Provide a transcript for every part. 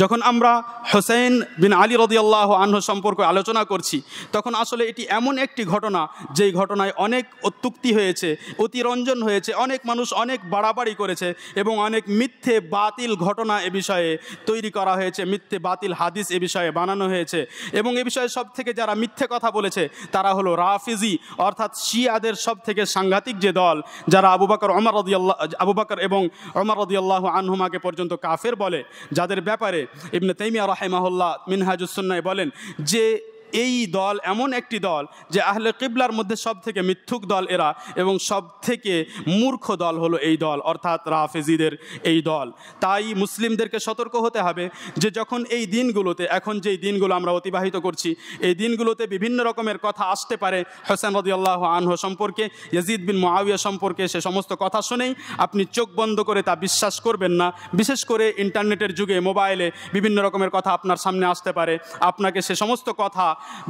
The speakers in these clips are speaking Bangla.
যখন আমরা হুসাইন বিন আলী রাদিয়াল্লাহু আনহু সম্পর্কে আলোচনা করছি, তখন আসলে এটি এমন একটি ঘটনা যেই ঘটনায় অনেক অত্যুক্তি হয়েছে, অতিরঞ্জন হয়েছে, অনেক মানুষ অনেক বাড়াবাড়ি করেছে এবং অনেক মিথ্যে বাতিল ঘটনা এ বিষয়ে তৈরি করা হয়েছে, মিথ্যে বাতিল হাদিস এ বিষয়ে বানানো হয়েছে। এবং এ বিষয়ে সব থেকে যারা মিথ্যে কথা বলেছে তারা হলো রাফিজি, অর্থাৎ শিয়াদের সব থেকে সাংঘাতিক যে দল, যারা আবু বকর এবং ওমর রাদিয়াল্লাহু আনহুমাকে পর্যন্ত কাফের বলে, যাদের ব্যাপারে ইবনে তাইমিয়া রাহিমাহুল্লাহ মিনহাজুস সুন্নাহ বলেন যে এই দল এমন একটি দল যে আহলে কিবলার মধ্যে সব থেকে মিথ্যুক দল এরা, এবং সব থেকে মূর্খ দল হলো এই দল, অর্থাৎ রাফিজিদের এই দল। তাই মুসলিমদেরকে সতর্ক হতে হবে যে যখন এই দিনগুলোতে, এখন যেই দিনগুলো আমরা অতিবাহিত করছি, এই দিনগুলোতে বিভিন্ন রকমের কথা আসতে পারে হোসেন রাদিয়াল্লাহু আনহু সম্পর্কে, ইয়াজিদ বিন মুআবিয়া সম্পর্কে, সে সমস্ত কথা শুনেই আপনি চোখ বন্ধ করে তা বিশ্বাস করবেন না। বিশেষ করে ইন্টারনেটের যুগে মোবাইলে বিভিন্ন রকমের কথা আপনার সামনে আসতে পারে, আপনাকে সে সমস্ত কথা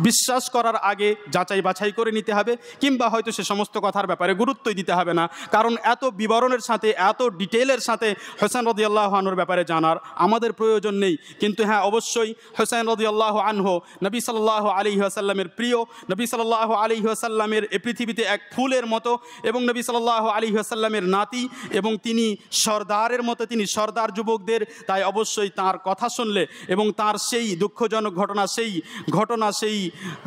বিশ্বাস করার আগে যাচাই বাছাই করে নিতে হবে, কিংবা হয়তো সে সমস্ত কথার ব্যাপারে গুরুত্বই দিতে হবে না, কারণ এত বিবরণের সাথে, এত ডিটেলের সাথে হোসেন রাদিয়াল্লাহু আনহুর ব্যাপারে জানার আমাদের প্রয়োজন নেই। কিন্তু হ্যাঁ, অবশ্যই হোসেন রাদিয়াল্লাহু আনহু নবী সাল্লাল্লাহু আলাইহি ওয়াসাল্লামের প্রিয়, নবী সাল্লাল্লাহু আলাইহি ওয়াসাল্লামের এ পৃথিবীতে এক ফুলের মতো, এবং নবী সাল্লাল্লাহু আলাইহি ওয়াসাল্লামের নাতি, এবং তিনি সর্দারের মতো, তিনি সর্দার যুবকদের। তাই অবশ্যই তার কথা শুনলে এবং তার সেই দুঃখজনক ঘটনা, সেই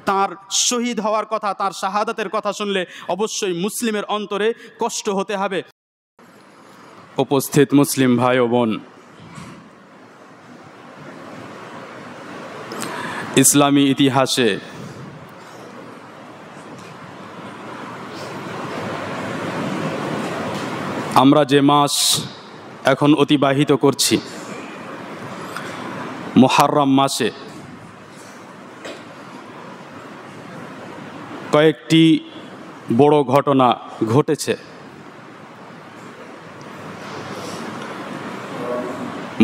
তার শহীদ হওয়ার কথা, তার শাহাদাতের কথা শুনলে অবশ্যই মুসলিমের অন্তরে কষ্ট হতে হবে। উপস্থিত মুসলিম ভাই ও বোন, ইসলামী ইতিহাসে আমরা যে মাস এখন অতিবাহিত করছি, মুহররম মাসে কয়েকটি বড় ঘটনা ঘটেছে।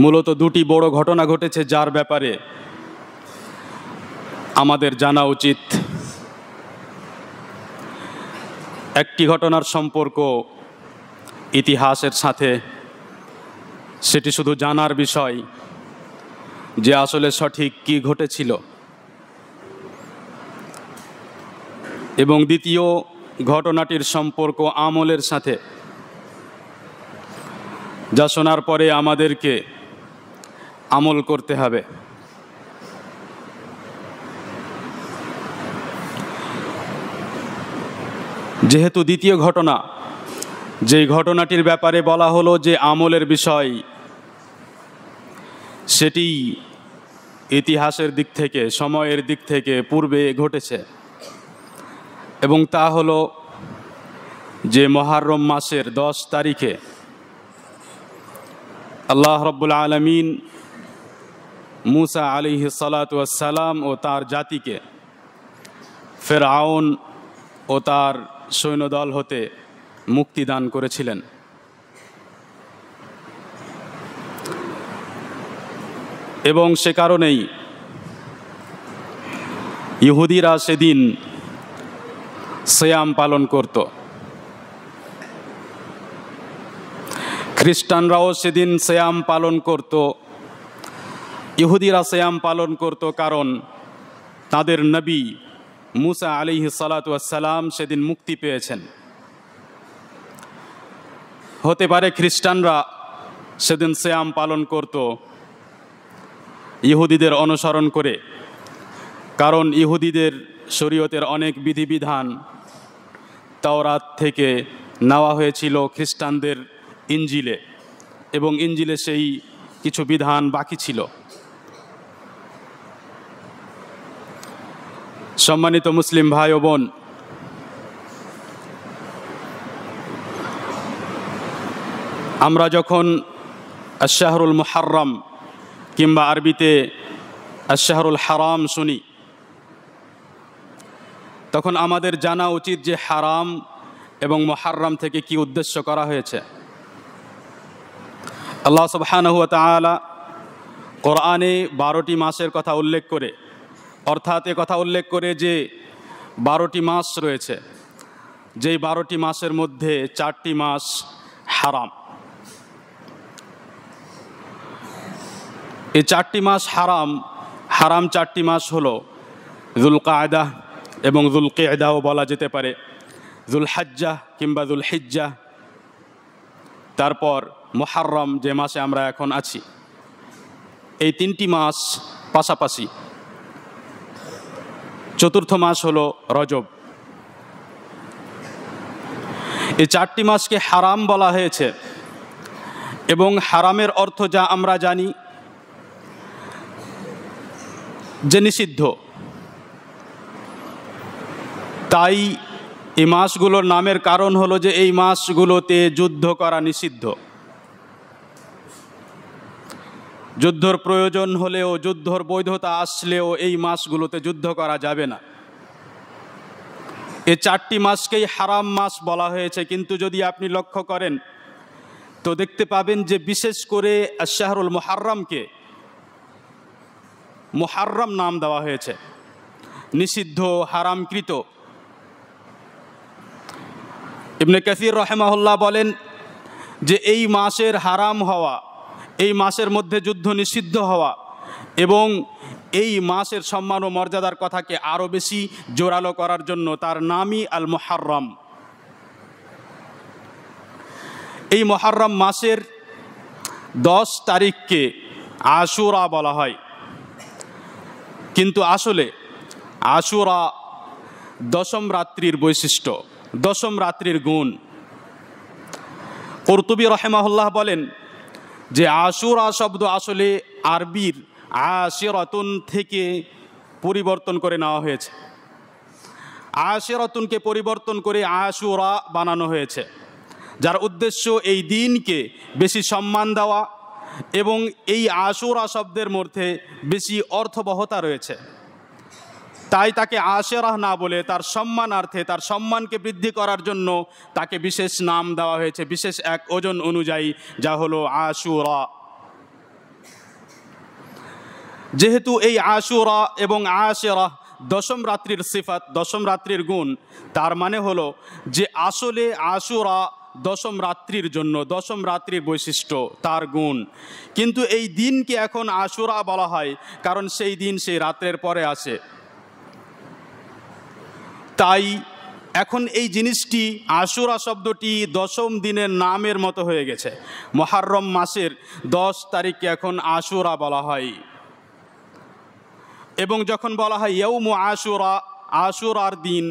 মূলত দুটি বড় ঘটনা ঘটেছে যার ব্যাপারে আমাদের জানা উচিত। একটি ঘটনার সম্পর্ক ইতিহাসের সাথে, সেটি শুধু জানার বিষয় যে আসলে সঠিক কী ঘটেছিল, এবং দ্বিতীয় ঘটনাটির সম্পর্ক আমলের সাথে, যা শোনার পরে আমাদেরকে আমল করতে হবে। যেহেতু দ্বিতীয় ঘটনা, যেই ঘটনাটির ব্যাপারে বলা হলো যে আমলের বিষয়, সেটি ইতিহাসের দিক থেকে, সময়ের দিক থেকে পূর্বে ঘটেছে, এবং তা হলো যে মুহররম মাসের 10 তারিখে আল্লাহ রাব্বুল আলামিন মুসা আলাইহিস সালাতু ওয়াস সালাম ও তার জাতিকে ফিরআউন ও তার সৈন্যদল হতে মুক্তি দান করেছিলেন। এবং সে কারণেই ইহুদিরা সেদিন সিয়াম পালন করত, খ্রিস্টানরাও সেদিন সিয়াম পালন করত। ইহুদিরা সিয়াম পালন করত কারণ তাদের নবী মুসা আলাইহিস সালাতু ওয়াস সালাম সেদিন মুক্তি পেয়েছেন। হতে পারে খ্রিস্টানরা সেদিন সিয়াম পালন করত ইহুদিদের অনুসরণ করে, কারণ ইহুদিদের শরীয়তের অনেক বিধিবিধান তাওরাত থেকে নেওয়া হয়েছিল খ্রিস্টানদের ইঞ্জিলে, এবং ইঞ্জিলে সেই কিছু বিধান বাকি ছিল। সম্মানিত মুসলিম ভাই ও বোন, আমরা যখন আশ-শাহরুল মুহররম কিংবা আরবিতে আশ-শাহরুল হারাম শুনি, তখন আমাদের জানা উচিত যে হারাম এবং মুহররম থেকে কি উদ্দেশ্য করা হয়েছে। আল্লাহ সুবহানাহু ওয়া তাআলা কোরআনে 12টি মাসের কথা উল্লেখ করে, অর্থাৎ এ কথা উল্লেখ করে যে 12টি মাস রয়েছে, যেই 12টি মাসের মধ্যে 4টি মাস হারাম। এই চারটি মাস হারাম। হারাম চারটি মাস হলো যুলকায়দা এবং যুলকিয়দাও বলা যেতে পারে, যুলহজ্জা কিংবা যুলহিজ্জা, তারপর মুহররম যে মাসে আমরা এখন আছি। এই তিনটি মাস পাশাপাশি। চতুর্থ মাস হলো রজব। এই চারটি মাসকে হারাম বলা হয়েছে এবং হারামের অর্থ যা আমরা জানি যে নিষিদ্ধ। তাই এই মাসগুলোর নামের কারণ হলো যে এই মাসগুলোতে যুদ্ধ করা নিষিদ্ধ। যুদ্ধর প্রয়োজন হলেও, যুদ্ধর বৈধতা আসলেও এই মাসগুলোতে যুদ্ধ করা যাবে না। এই চারটি মাসকেই হারাম মাস বলা হয়েছে। কিন্তু যদি আপনি লক্ষ্য করেন তো দেখতে পাবেন যে বিশেষ করে আশ-শাহরুল মুহররমকে মুহররম নাম দেওয়া হয়েছে, নিষিদ্ধ, হারামকৃত। ইবনে কাসির রাহিমাহুল্লাহ বলেন যে এই মাসের হারাম হওয়া, এই মাসের মধ্যে যুদ্ধ নিষিদ্ধ হওয়া এবং এই মাসের সম্মান ও মর্যাদার কথাকে আরও বেশি জোরালো করার জন্য তার নামই আল মুহররম। এই মুহররম মাসের 10 তারিখকে আশুরা বলা হয়, কিন্তু আসলে আশুরা দশম রাত্রির বৈশিষ্ট্য, দশম রাত্রির গুণ। কুরতুবী রাহিমাহুল্লাহ বলেন যে আশুরা শব্দ আসলে আরবির আশিরাতুন থেকে পরিবর্তন করে নেওয়া হয়েছে। আশিরাতুনকে পরিবর্তন করে আশুরা বানানো হয়েছে, যার উদ্দেশ্য এই দিনকে বেশি সম্মান দেওয়া এবং এই আশুরা শব্দের মধ্যে বেশি অর্থবহতা রয়েছে। তাই তাকে আশেরাহ না বলে তার সম্মানার্থে, তার সম্মানকে বৃদ্ধি করার জন্য তাকে বিশেষ নাম দেওয়া হয়েছে, বিশেষ এক ওজন অনুযায়ী, যা হলো আশুরা। যেহেতু এই আশুরা এবং আশেরাহ দশম রাত্রির সিফাত, দশম রাত্রির গুণ, তার মানে হলো যে আসলে আশুরা দশম রাত্রির জন্য, দশম রাত্রির বৈশিষ্ট্য, তার গুণ। কিন্তু এই দিনকে এখন আশুরা বলা হয় কারণ সেই দিন সেই রাত্রের পরে আসে। তাই এখন এই জিনিসটি, আশুরা শব্দটি দশম দিনের নামের মতো হয়ে গেছে। মুহররম মাসের 10 তারিখকে এখন আশুরা বলা হয়। এবং যখন বলা হয় ইয়াউমু আশুরা, আশুরার দিন,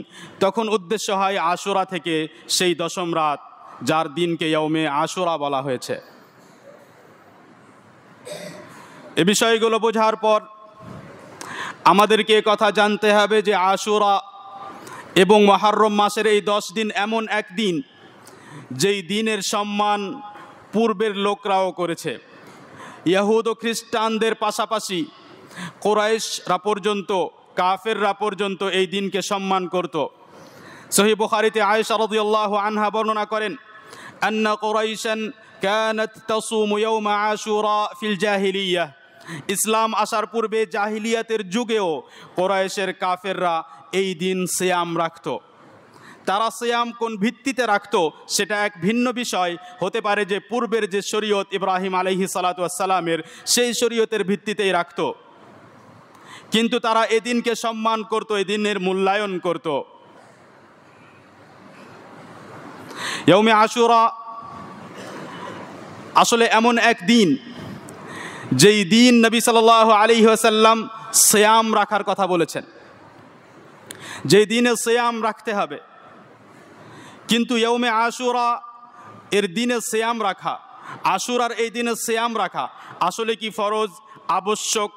তখন উদ্দেশ্য হয় আশুরা থেকে সেই দশম রাত, যার দিনকে ইয়াউমে আশুরা বলা হয়েছে। এ বিষয়গুলো বোঝার পর আমাদেরকে কথা জানতে হবে যে আশুরা এবং মুহররম মাসের এই 10 দিন এমন এক দিন যেই দিনের সম্মান পূর্বের লোকরাও করেছে। ইহুদ ও খ্রিস্টানদের পাশাপাশি কুরাইশরা পর্যন্ত, কাফেররা পর্যন্ত এই দিনকে সম্মান করত। সহিহ বুখারীতে আয়েশা রাদিয়াল্লাহু আনহা বর্ণনা করেন, আন্না কুরাইশান কানাত তাসুমু ইয়াওমা আশুরা ফিল জাহিলিয়াহ। ইসলাম আসার পূর্বে জাহিলিয়াতের যুগেও কুরাইশের কাফেররা এই দিন সিয়াম রাখত। তারা সিয়াম কোন ভিত্তিতে রাখত সেটা এক ভিন্ন বিষয়। হতে পারে যে পূর্বের যে শরীয়ত ইব্রাহিম আলাইহিস সালাতু ওয়াস সালামের, সেই শরীয়তের ভিত্তিতেই রাখত, কিন্তু তারা এই দিনকে সম্মান করত, এই দিনের মূল্যায়ন করত। ইয়াউমে আশুরা আসলে এমন এক দিন যেই দিন নবী সাল্লাল্লাহু আলাইহি ওয়াসাল্লাম সিয়াম রাখার কথা বলেছেন, যেই দিনে সিয়াম রাখতে হবে। কিন্তু ইয়াউমে আশুরা এর দিনে সিয়াম রাখা, আশুরার এই দিনে সিয়াম রাখা আসলে কি ফরজ, আবশ্যক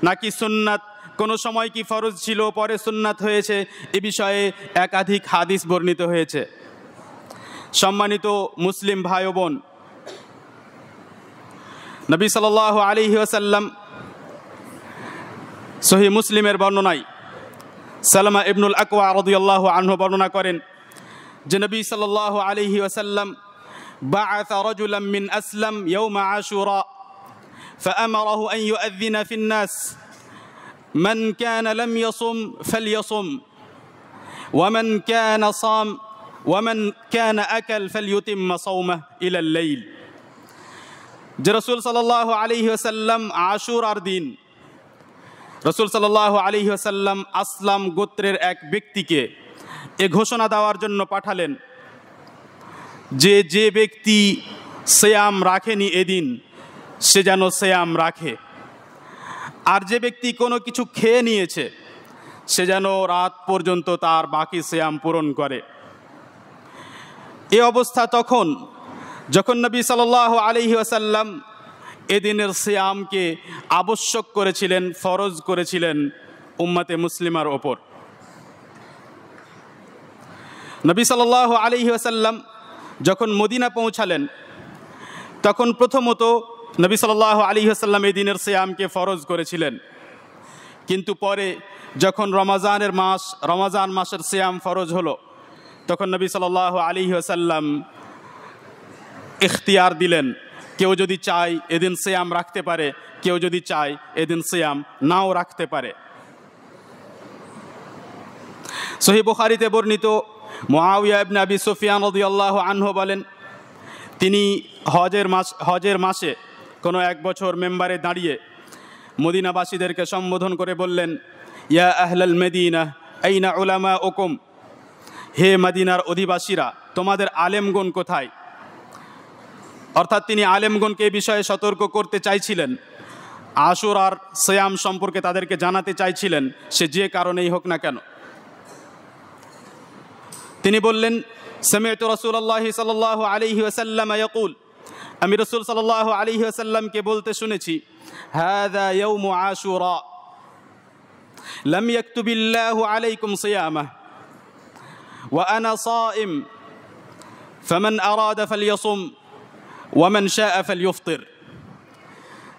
নাকি সুন্নাত? কোনো সময় কি ফরজ ছিল, পরে সুন্নাত হয়েছে? এ বিষয়ে একাধিক হাদিস বর্ণিত হয়েছে। সম্মানিত মুসলিম ভাই ও বোন, নবী সাল্লাল্লাহু আলাইহি ওয়াসাল্লাম সহিহ মুসলিমের বর্ণনায় সালামা ইবনুল আকওয়া রাদিয়াল্লাহু আনহু বর্ণনা করেন যে নবী সাল্লাল্লাহু আলাইহি ওয়াসাল্লাম বাআসা রাজুলাম মিন আসলাম ইয়াওমা আশুরা فأمره أن يؤذن في الناس من كان لم يصم فليصم ومن كان صام ومن كان أكل فليتم صومه إلى الليل। যে রসুল সাল্লাল্লাহু আলাইহি ওয়াসাল্লাম আশুরার দিন রসুল সাল্লাল্লাহু আলাইহি ওয়াসাল্লাম আসলাম গোত্রের এক ব্যক্তিকে এ ঘোষণা দেওয়ার জন্য পাঠালেন যে যে ব্যক্তি সিয়াম রাখেনি এদিন সে যেন সিয়াম রাখে, আর যে ব্যক্তি কোনো কিছু খেয়ে নিয়েছে সে যেন রাত পর্যন্ত তার বাকি সিয়াম পূরণ করে। এ অবস্থা তখন যখন নবী সাল্লাল্লাহু আলাইহি ওয়াসাল্লাম এদিনের সিয়ামকে আবশ্যক করেছিলেন, ফরজ করেছিলেন উম্মতে মুসলিমার ওপর। নবী সাল্লাল্লাহু আলাইহি ওয়াসাল্লাম যখন মদিনা পৌঁছালেন তখন প্রথমত নবী সাল্লাল্লাহু আলাইহি ওয়াসাল্লাম এই দিনের সিয়ামকে ফরজ করেছিলেন, কিন্তু পরে যখন রমজান মাসের সিয়াম ফরজ হলো তখন নবী সাল্লাল্লাহু আলাইহি ওয়াসাল্লাম ইখতিয়ার দিলেন, কেউ যদি চায় এদিন সিয়াম রাখতে পারে, কেউ যদি চায় এদিন সিয়াম নাও রাখতে পারে। সহিহ বুখারীতে বর্ণিত মুআবিয়া ইবনে আবি সুফিয়ান রাদিয়াল্লাহু আনহু বলেন, তিনি হজের মাসে কোনো এক বছর মেম্বারে দাঁড়িয়ে মদিনাবাসীদেরকে সম্বোধন করে বললেন, ইয়া আহলাল মদিনা আইনা উলামাউকুম, হে মদিনার অধিবাসীরা তোমাদের আলেমগণ কোথায়? অর্থাৎ তিনি আলেমগণকে এই বিষয়ে সতর্ক করতে চাইছিলেন, আশুরার সিয়াম সম্পর্কে তাদেরকে জানাতে চাইছিলেন, সে যে কারণেই হোক না কেন। তিনি বললেন, সামি'তু রাসূলুল্লাহি সাল্লাল্লাহু আলাইহি ওয়াসাল্লাম ইয়াকুল, আমি রাসূল সাল্লাল্লাহু আলাইহি ওয়াসাল্লামকে বলতে শুনেছি, হাযা ইয়াউমু আশুরা লাম ইয়াকতুবিল্লাহু আলাইকুম সিয়ামাহ ওয়া আনা সাইম ফামান আরাদা ফালইয়াসুম ওয়া মান শাআ ফালইফতির।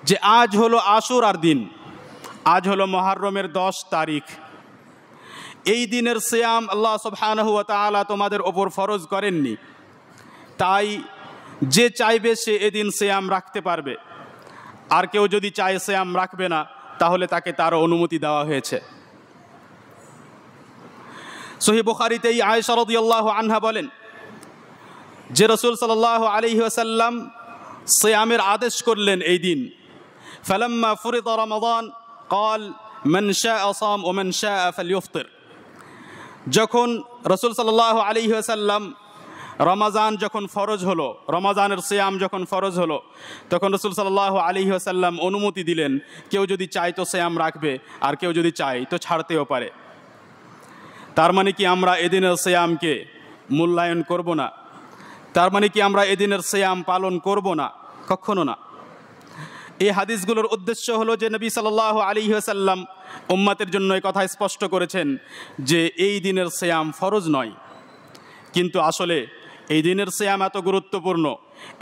যে আজ হলো আশুরার দিন, আজ হলো মুহররমের 10 তারিখ। এই দিনের সিয়াম আল্লাহ সুবহানাহু ওয়া তাআলা তোমাদের ওপর ফরজ করেননি, তাই যে চাইবে সে এদিন সিয়াম রাখতে পারবে, আর কেউ যদি চায় সিয়াম রাখবে না তাহলে তাকে তার অনুমতি দেওয়া হয়েছে। সহিহ বুখারীতে আয়েশা রাদিয়াল্লাহু আনহা বলেন যে রাসূল সাল্লাল্লাহু আলাইহি ওয়াসাল্লাম সিয়ামের আদেশ করলেন এই দিন, ফালাম্মা ফুরিদা রমাদান ক্বাল মান শাআ সাম ওয়া মান শাআ ফালইফতির। যখন রাসূল সাল্লাল্লাহু আলাইহি ওয়াসাল্লাম রমজান যখন ফরজ হলো, রমজানের সিয়াম যখন ফরজ হলো, তখন রাসূল সাল্লাল্লাহু আলাইহি ওয়াসাল্লাম অনুমতি দিলেন, কেউ যদি চায় তো সিয়াম রাখবে, আর কেউ যদি চায় তো ছাড়তেও পারে। তার মানে কি আমরা এদিনের সিয়ামকে মূল্যায়ন করব না? তার মানে কি আমরা এদিনের সিয়াম পালন করব না? কখনো না। এই হাদিসগুলোর উদ্দেশ্য হলো যে নবী সাল্লাল্লাহু আলাইহি ওয়াসাল্লাম উম্মতের জন্য এই কথা স্পষ্ট করেছেন যে এই দিনের সিয়াম ফরজ নয়, কিন্তু আসলে এই দিনের সিয়াম এত গুরুত্বপূর্ণ,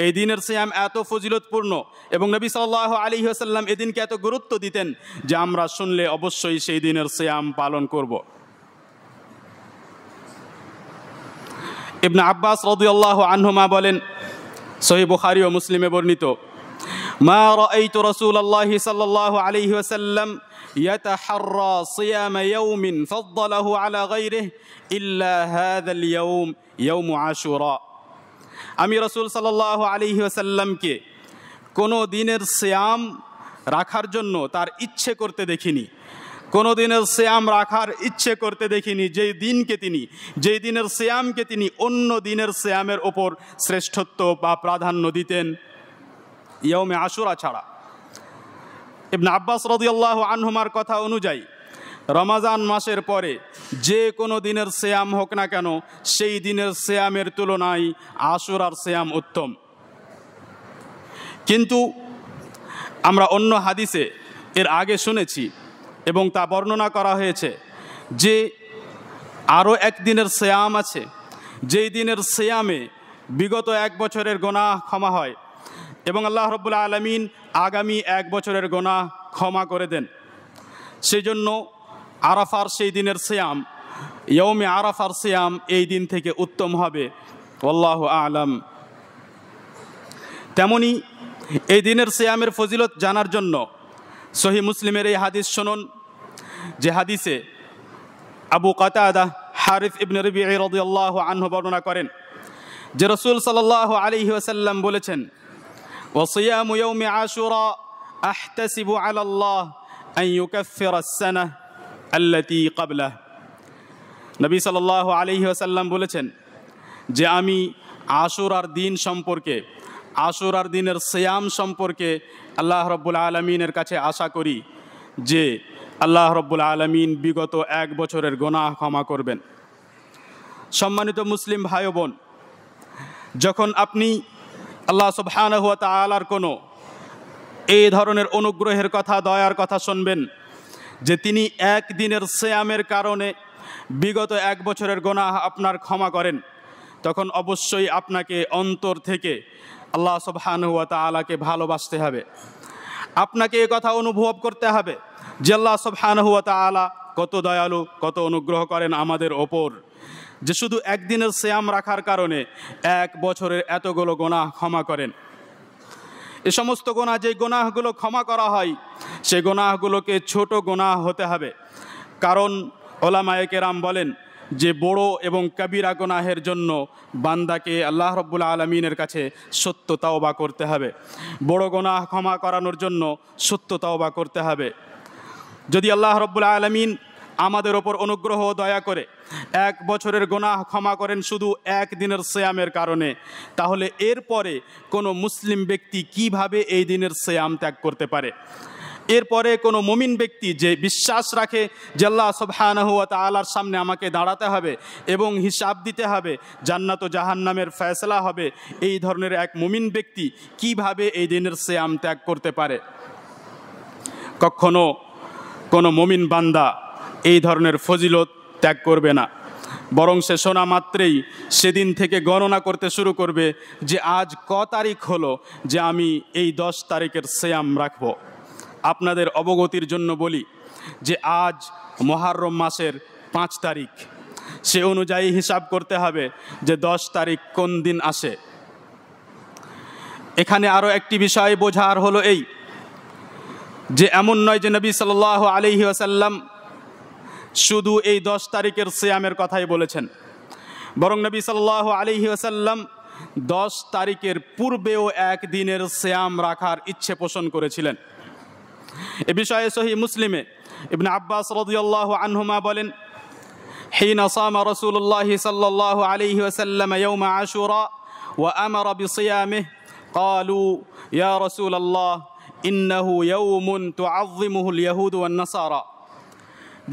এই দিনের সিয়াম এত ফজিলতপূর্ণ, এবং নবী সাল্লাল্লাহু আলাইহি ওয়াসাল্লাম এই দিনকে এত গুরুত্ব দিতেন যে আমরা শুনলে অবশ্যই সেই দিনের সিয়াম পালন করব। ইবনে আব্বাস রাদিয়াল্লাহু আনহুমা বলেন, সহিহ বুখারী ও মুসলিমে বর্ণিত, মা রাআইতু রাসূলুল্লাহি সাল্লাল্লাহু আলাইহি ওয়াসাল্লাম ইয়াতাহাররা সিয়ামা ইয়াউমিন ফাদ্দালাহু আলা গায়রিহি ইল্লা হাযাল ইয়াউম ইয়াউমু আশুরা। আমি রাসূল সাল্লাল্লাহু আলাইহি ওয়াসাল্লামকে কোনো দিনের সিয়াম রাখার জন্য তার ইচ্ছে করতে দেখিনি, কোনো দিনের সিয়াম রাখার ইচ্ছে করতে দেখিনি যেই দিনের সিয়ামকে তিনি অন্য দিনের সিয়ামের ওপর শ্রেষ্ঠত্ব বা প্রাধান্য দিতেন ইয়াউমে আশুরা ছাড়া। ইবনে আব্বাস রাদিয়াল্লাহু আনহুমার কথা অনুযায়ী রমজান মাসের পরে যে কোনো দিনের সিয়াম হোক না কেন, সেই দিনের সিয়ামের তুলনায় আশুরার সিয়াম উত্তম। কিন্তু আমরা অন্য হাদিসে এর আগে শুনেছি এবং তা বর্ণনা করা হয়েছে যে আরও একদিনের সিয়াম আছে, যেই দিনের সিয়ামে বিগত 1 বছরের গুনাহ ক্ষমা হয় এবং আল্লাহ রাব্বুল আলামিন আগামী 1 বছরের গুনাহ ক্ষমা করে দেন। সেই জন্য আরাফার সেই দিনের সিয়াম, ইয়াউমে আরাফার সিয়াম এই দিন থেকে উত্তম হবে, আল্লাহু আ'লাম। তেমনি এই দিনের সিয়ামের ফজিলত জানার জন্য সহিহ মুসলিমের এই হাদিস শুনুন, যে হাদিসে আবু কাতাদা হারিস ইবনে রবিঈ রাদিয়াল্লাহু আনহু বর্ণনা করেন যে রাসূল সাল্লাল্লাহু আলাইহি ওয়াসাল্লাম বলেছেন, وصيام يوم عاشوراء أحتسب على الله أن يكفر السنة التي قبله। নবী সাল্লাল্লাহু আলাইহি ওয়াসাল্লাম বলেছেন যে আমি আশুরার দিন সম্পর্কে, আশুরার দিনের সিয়াম সম্পর্কে আল্লাহ রব্বুল আলমিনের কাছে আশা করি যে আল্লাহ রব্বুল আলমিন বিগত 1 বছরের গুনাহ ক্ষমা করবেন। সম্মানিত মুসলিম ভাই ও বোন, যখন আপনি আল্লাহ সুবহানাহু ওয়া তাআলার কোনো এই ধরনের অনুগ্রহের কথা, দয়ার কথা শুনবেন যে তিনি একদিনের সিয়ামের কারণে বিগত 1 বছরের গুনাহ আপনার ক্ষমা করেন, তখন অবশ্যই আপনাকে অন্তর থেকে আল্লাহ সুবহানাহু ওয়া তাআলাকে ভালোবাসতে হবে। আপনাকে এই কথা অনুভব করতে হবে যে আল্লাহ সুবহানাহু ওয়া তাআলা কত দয়ালু, কত অনুগ্রহ করেন আমাদের ওপর, যে শুধু একদিনের সিয়াম রাখার কারণে 1 বছরের এতগুলো গুনাহ ক্ষমা করেন। এই সমস্ত গুনাহ, যে গুনাহগুলো ক্ষমা করা হয়, সেই গুনাহগুলোকে ছোট গুনাহ হতে হবে। কারণ ওলামায়ে কেরাম বলেন যে বড় এবং কবিরা গুনাহের জন্য বান্দাকে আল্লাহ রব্বুল আলমিনের কাছে সত্য তাওবা করতে হবে। বড় গুনাহ ক্ষমা করানোর জন্য সত্য তাওবা করতে হবে। যদি আল্লাহ রব্বুল আলমিন আমাদের ওপর অনুগ্রহ দয়া করে 1 বছরের গুনাহ ক্ষমা করেন শুধু 1 দিনের সিয়ামের কারণে, তাহলে এরপরে কোনো মুসলিম ব্যক্তি কিভাবে এই দিনের সিয়াম ত্যাগ করতে পারে? এরপরে কোনো মুমিন ব্যক্তি যে বিশ্বাস রাখে যে আল্লাহ সুবহানাহু ওয়া তাআলার সামনে আমাকে দাঁড়াতে হবে এবং হিসাব দিতে হবে, জান্নাত ও জাহান্নামের ফয়সালা হবে, এই ধরনের এক মুমিন ব্যক্তি কিভাবে এই দিনের সিয়াম ত্যাগ করতে পারে? কখনো কোনো মুমিন বান্দা এই ধরনের ফজিলত ত্যাগ করবে না, বরং সে শোনা মাত্রেই সেদিন থেকে গণনা করতে শুরু করবে যে আজ ক তারিখ হলো যে আমি এই 10 তারিখের সিয়াম রাখব। আপনাদের অবগতির জন্য বলি যে আজ মুহররম মাসের 5 তারিখ, সে অনুযায়ী হিসাব করতে হবে যে 10 তারিখ কোন দিন আসে। এখানে আরও একটি বিষয় বোঝার হলো এই যে এমন নয় যে নবী সাল্লাল্লাহু আলাইহি ওয়াসাল্লাম শুধু এই 10 তারিখের সিয়ামের কথাই বলেছেন, বরং নবী সাল্লাল্লাহু আলাইহি ওয়াসাল্লাম 10 তারিখের পূর্বেও 1 দিনের সিয়াম রাখার ইচ্ছে পোষণ করেছিলেন। এ বিষয়ে সহিহ মুসলিমে ইবনে আব্বাস রাদিয়াল্লাহু আনহুমা বলেন, হিনা সামা রাসূলুল্লাহ সাল্লাল্লাহু আলাইহি ওয়াসাল্লাম ইয়াউমা আশুরা ওয়া আমারা বিসিয়ামিহি ক্বালু ইয়া রাসূলুল্লাহ ইন্নাহু ইয়াউমুন তুআযযিমুহুল ইয়াহুদ ওয়ান নাসারা।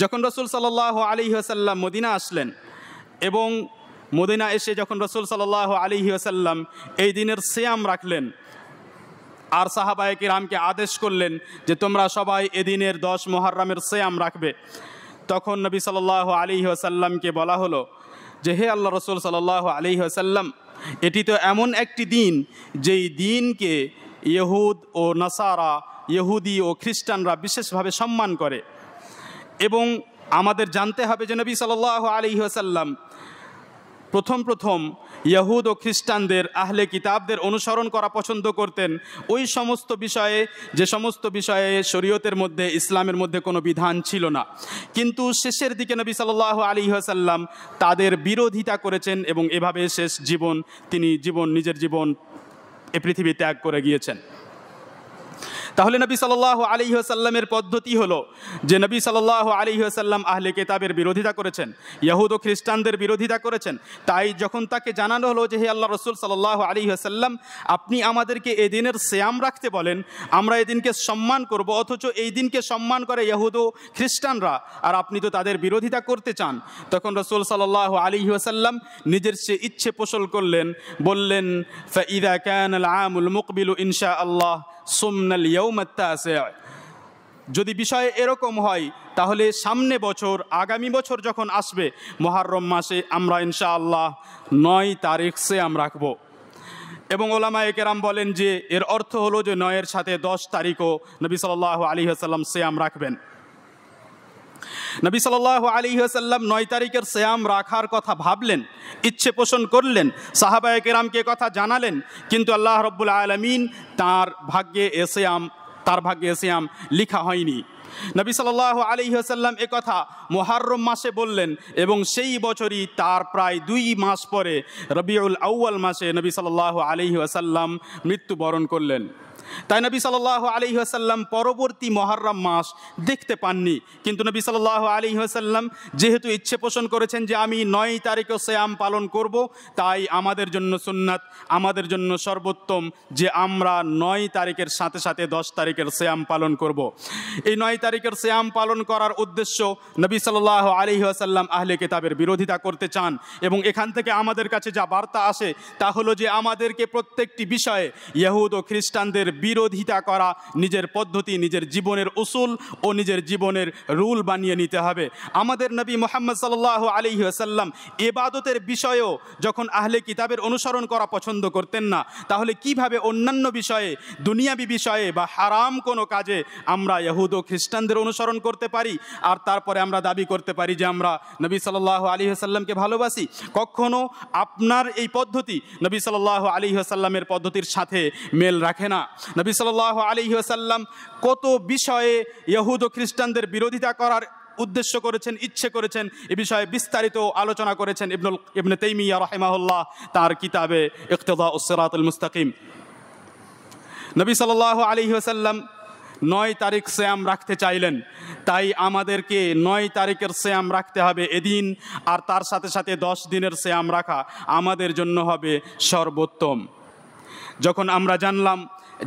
যখন রাসূল সাল্লাল্লাহু আলাইহি ওয়াসাল্লাম মদিনা আসলেন এবং মদিনা এসে যখন রাসূল সাল্লাল্লাহু আলাইহি ওয়াসাল্লাম এই দিনের সিয়াম রাখলেন আর সাহাবায়ে কিরামকে আদেশ করলেন যে তোমরা সবাই এদিনের 10 মুহররমের সিয়াম রাখবে, তখন নবী সাল্লাল্লাহু আলাইহি ওয়াসাল্লামকে বলা হলো যে হে আল্লাহ রাসূল সাল্লাল্লাহু আলাইহি ওয়াসাল্লাম, এটি তো এমন একটি দিন যেই দিনকে ইহুদ ও নাসারা, ইহুদি ও খ্রিস্টানরা বিশেষভাবে সম্মান করে, এবং আমাদের জানতে হবে যে নবী সাল্লাল্লাহু আলাইহি ওয়াসাল্লাম প্রথম ইহুদ ও খ্রিস্টানদের আহলে কিতাবদের অনুসরণ করা পছন্দ করতেন ওই সমস্ত বিষয়ে, যে সমস্ত বিষয়ে শরীয়তের মধ্যে, ইসলামের মধ্যে কোনো বিধান ছিল না। কিন্তু শেষের দিকে নবী সাল্লাল্লাহু আলাইহি ওয়াসাল্লাম তাদের বিরোধিতা করেছেন এবং এভাবে শেষ জীবন তিনি নিজের জীবন এ পৃথিবী ত্যাগ করে গিয়েছেন। তাহলে নবী সাল্লাল্লাহু আলাইহি ওয়াসাল্লামের পদ্ধতি হলো যে নবী সাল্লাল্লাহু আলাইহি ওয়াসাল্লাম আহলে কিতাবের বিরোধিতা করেছেন, ইহুদ ও খ্রিস্টানদের বিরোধিতা করেছেন। তাই যখন তাকে জানানো হলো যে হে আল্লাহ রাসূল সাল্লাল্লাহু আলাইহি ওয়াসাল্লাম, আপনি আমাদেরকে এই দিনের সিয়াম রাখতে বলেন, আমরা এই দিনকে সম্মান করব, অথচ এই দিনকে সম্মান করে ইহুদ ও খ্রিস্টানরা, আর আপনি তো তাদের বিরোধিতা করতে চান। তখন রাসূল সাল্লাল্লাহু আলাইহি ওয়াসাল্লাম নিজের সে ইচ্ছে পোষণ করলেন, বললেন ফাইদা কানাল আমুল মুকবিলু ইনশাআল্লাহ সুমনাল ইয়াউমাত তাসি'। যদি বিষয় এরকম হয় তাহলে সামনে বছর, আগামী বছর যখন আসবে মুহররম মাসে আমরা ইনশাআল্লাহ 9 তারিখ সিয়াম রাখব। এবং ওলামায়ে কেরাম বলেন যে এর অর্থ হলো যে 9-এর সাথে 10 তারিখও নবী সাল্লাল্লাহু আলাইহি ওয়াসাল্লাম সিয়াম রাখবেন। নবী সাল্লাল্লাহু আলাইহি ওয়াসাল্লাম 9 তারিখের সিয়াম রাখার কথা ভাবলেন, ইচ্ছে পোষণ করলেন, সাহাবায়ে কেরামকে কথা জানালেন, কিন্তু আল্লাহ রাব্বুল আলামিন তার ভাগ্যে এ সিয়াম তার ভাগ্যে সিয়াম লিখা হয়নি। নবী সাল্লাল্লাহু আলাইহি ওয়াসাল্লাম একথা মুহররম মাসে বললেন এবং সেই বছরই তার প্রায় 2 মাস পরে রবিউল আউয়াল মাসে নবী সাল্লাল্লাহু আলাইহি ওয়াসাল্লাম মৃত্যুবরণ করলেন। তাই নবী সাল্লাল্লাহু আলাইহি ওয়াসাল্লাম পরবর্তী মুহররম মাস দেখতে পাননি, কিন্তু নবী সাল্লাল্লাহু আলাইহি ওয়াসাল্লাম যেহেতু ইচ্ছে পোষণ করেছেন যে আমি 9 তারিখে সিয়াম পালন করব, তাই আমাদের জন্য সুন্নাত, আমাদের জন্য সর্বোত্তম যে আমরা 9 তারিখের সাথে সাথে 10 তারিখের সিয়াম পালন করব। এই 9 তারিখের সিয়াম পালন করার উদ্দেশ্য নবী সাল্লাল্লাহু আলাইহি ওয়াসাল্লাম আহলে কিতাবের বিরোধিতা করতে চান, এবং এখান থেকে আমাদের কাছে যা বার্তা আসে তা হলো যে আমাদেরকে প্রত্যেকটি বিষয়ে ইহুদ ও খ্রিস্টানদের বিরোধিতা করা নিজের পদ্ধতি, নিজের জীবনের উসুল ও নিজের জীবনের রুল বানিয়ে নিতে হবে। আমাদের নবী মুহাম্মদ সাল্লাল্লাহু আলাইহি ওয়াসাল্লাম ইবাদতের বিষয়েও যখন আহলে কিতাবের অনুসরণ করা পছন্দ করতেন না, তাহলে কিভাবে অন্যান্য বিষয়ে, দুনিয়াবি বিষয়ে বা হারাম কোনো কাজে আমরা ইহুদ ও খ্রিস্টানদের অনুসরণ করতে পারি আর তারপরে আমরা দাবি করতে পারি যে আমরা নবী সাল্লাল্লাহু আলাইহি ওয়াসাল্লামকে ভালোবাসি? কখনো আপনার এই পদ্ধতি নবী সাল্লাল্লাহু আলাইহি ওয়াসাল্লামের পদ্ধতির সাথে মেল রাখে না। নবী সাল্লাল্লাহু আলাইহি ওয়াসাল্লাম কত বিষয়ে ইহুদ ও খ্রিস্টানদের বিরোধিতা করার উদ্দেশ্য করেছেন, ইচ্ছে করেছেন, এ বিষয়ে বিস্তারিত আলোচনা করেছেন ইবনে তাইমিয়া রাহিমাহুল্লাহ তার কিতাবে ইকতিদাউস সিরাতুল মুস্তাকিম। নবী সাল্লাল্লাহু আলাইহি ওয়াসাল্লাম 9 তারিখ সিয়াম রাখতে চাইলেন, তাই আমাদেরকে 9 তারিখের সিয়াম রাখতে হবে এদিন, আর তার সাথে সাথে 10 দিনের সিয়াম রাখা আমাদের জন্য হবে সর্বোত্তম। যখন আমরা জানলাম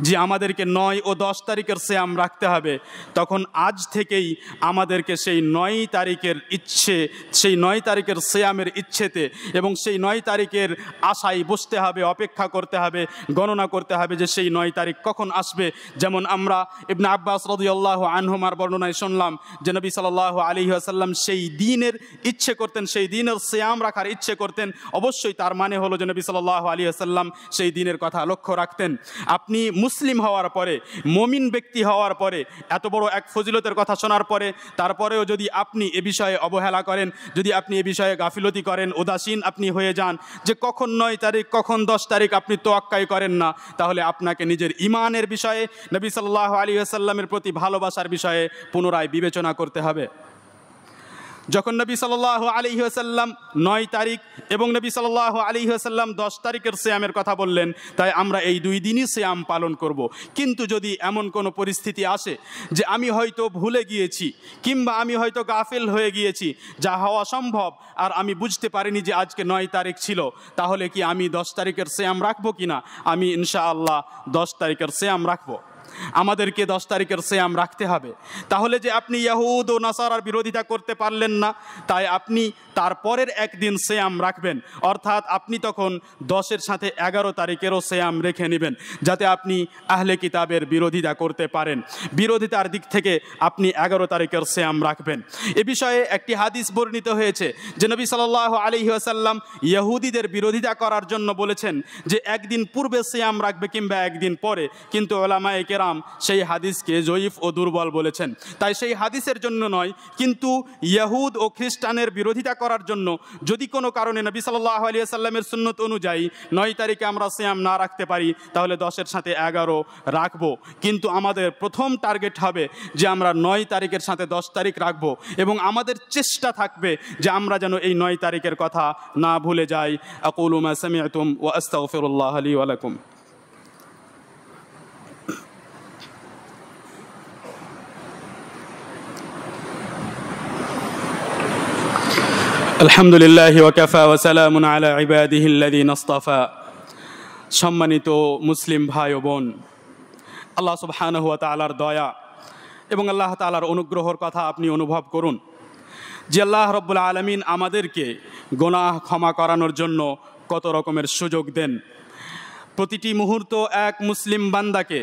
যে আমাদেরকে 9 ও 10 তারিখের সিয়াম রাখতে হবে, তখন আজ থেকেই আমাদেরকে সেই 9 তারিখের ইচ্ছে, সেই 9 তারিখের সিয়ামের ইচ্ছেতে এবং সেই 9 তারিখের আশায় বসতে হবে, অপেক্ষা করতে হবে, গণনা করতে হবে যে সেই 9 তারিখ কখন আসবে। যেমন আমরা ইবনে আব্বাস রাদিয়াল্লাহু আনহুমার বর্ণনায় শুনলাম যে নবী সাল্লাল্লাহু আলাইহি ওয়াসাল্লাম সেই দিনের ইচ্ছে করতেন, সেই দিনের সিয়াম রাখার ইচ্ছে করতেন। অবশ্যই তার মানে হলো যে নবী সাল্লাল্লাহু আলাইহি ওয়াসাল্লাম সেই দিনের কথা লক্ষ্য রাখতেন। আপনি মুসলিম হওয়ার পরে, মুমিন ব্যক্তি হওয়ার পরে, এত বড় এক ফজিলতের কথা শোনার পরে তারপরেও যদি আপনি এ বিষয়ে অবহেলা করেন, যদি আপনি এ বিষয়ে গাফিলতি করেন, উদাসীন আপনি হয়ে যান, যে কখন 9 তারিখ কখন 10 তারিখ আপনি তোয়াক্কাই করেন না, তাহলে আপনাকে নিজের ঈমানের বিষয়ে, নবী সাল্লাল্লাহু আলাইহি ওয়াসাল্লামের প্রতি ভালোবাসার বিষয়ে পুনরায় বিবেচনা করতে হবে। যখন নবী সাল্লাল্লাহু আলাইহি ওয়াসাল্লাম 9 তারিখ এবং নবী সাল্লাল্লাহু আলাইহি ওয়াসাল্লাম 10 তারিখের সিয়ামের কথা বললেন, তাই আমরা এই 2 দিনই সিয়াম পালন করব। কিন্তু যদি এমন কোনো পরিস্থিতি আসে যে আমি হয়তো ভুলে গিয়েছি কিংবা আমি হয়তো গাফিল হয়ে গিয়েছি, যা হওয়া সম্ভব, আর আমি বুঝতে পারিনি যে আজকে 9 তারিখ ছিল, তাহলে কি আমি 10 তারিখের সিয়াম রাখবো কিনা? আমি ইনশাআল্লাহ 10 তারিখের সিয়াম রাখবো। আমাদেরকে 10 তারিখের সিয়াম রাখতে হবে। তাহলে যে আপনি ইহুদ ও নাসারার বিরোধিতা করতে পারলেন না, তাই আপনি তারপরের একদিন সিয়াম রাখবেন, অর্থাৎ আপনি তখন 10-এর সাথে 11 তারিখেরও সিয়াম রেখে নেবেন, যাতে আপনি আহলে কিতাবের বিরোধিতা করতে পারেন। বিরোধিতার দিক থেকে আপনি 11 তারিখের সিয়াম রাখবেন। এ বিষয়ে একটি হাদিস বর্ণিত হয়েছে যে নবী সাল্লাল্লাহু আলাইহি ওয়াসাল্লাম ইহুদিদের বিরোধিতা করার জন্য বলেছেন যে একদিন পূর্বে সিয়াম রাখবে কিংবা একদিন পরে, কিন্তু উলামায়ে কেরাম সেই হাদিসকে জয়ীফ ও দুর্বল বলেছেন। তাই সেই হাদিসের জন্য নয়, কিন্তু ইহুদ ও খ্রিস্টানের বিরোধিতা করার জন্য যদি কোনো কারণে নবী সাল্লাল্লাহু আলাইহি ওয়াসাল্লামের সুন্নত অনুযায়ী 9 তারিখে আমরা সিয়াম না রাখতে পারি, তাহলে 10-এর সাথে 11 রাখবো। কিন্তু আমাদের প্রথম টার্গেট হবে যে আমরা 9 তারিখের সাথে 10 তারিখ রাখবো, এবং আমাদের চেষ্টা থাকবে যে আমরা যেন এই 9 তারিখের কথা না ভুলে যাই। আকুলু মা সামি'তুম ওয়া আস্তাগফিরুল্লাহ লি ওয়া লাকুম। আলহামদুলিল্লাহি ওয়া কাফা ওয়া সালামুন আলা ইবাদিহিল্লাযীনা ইসতাফা। সম্মানিত মুসলিম ভাই ও বোন, আল্লাহ সুবহানাহু ওয়া তাআলার দয়া এবং আল্লাহ তাআলার অনুগ্রহের কথা আপনি অনুভব করুন যে আল্লাহ রাব্বুল আলামিন আমাদেরকে গুনাহ ক্ষমা করানোর জন্য কত রকমের সুযোগ দেন। প্রতিটি মুহূর্ত এক মুসলিম বান্দাকে